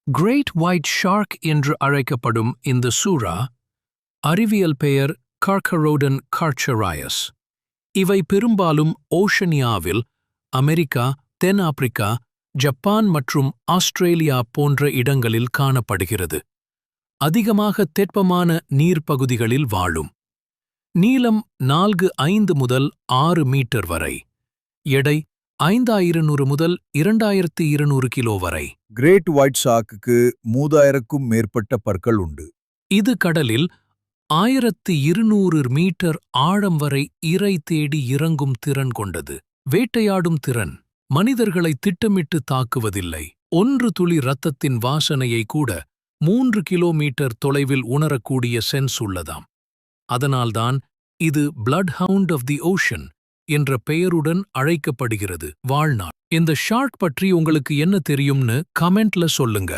Great white shark என்று அழைக்கப்படும் இந்த சூறா அறிவியல் பெயர் கார்கரோடன் கார்ச்சராயஸ். இவை பெரும்பாலும் ஓஷனியாவில் அமெரிக்கா, தென் ஆப்பிரிக்கா, ஜப்பான் மற்றும் ஆஸ்திரேலியா போன்ற இடங்களில் காணப்படுகிறது. அதிகமாக தெற்பமான நீர்ப்பகுதிகளில் வாழும். நீளம் 4-5 முதல் 6 மீட்டர் வரை. எடை 5200 முதல் 2200 கிலோ வரை. கிரேட் ஒயிட் ஷார்க்குக்கு 3000க்கும் மேற்பட்ட பற்கள் உண்டு. இது கடலில் 1200 மீட்டர் ஆழம் வரை இரை தேடி இறங்கும் திறன் கொண்டது. வேட்டையாடும் திறன். மனிதர்களை திட்டமிட்டு தாக்குவதில்லை. 1 துளி இரத்தத்தின் வாசனையை கூட 3 கிலோமீட்டர் தொலைவில் உணரக்கூடிய சென்ஸ் உள்ளதாம். அதனால்தான் இது bloodhound of the ocean என்ற பெயருடன் அழைக்கப்படுகிறது. வாழ்நாள். இந்த ஷார்க் பற்றி உங்களுக்கு என்ன தெரியும்னு கமெண்ட்ல சொல்லுங்க.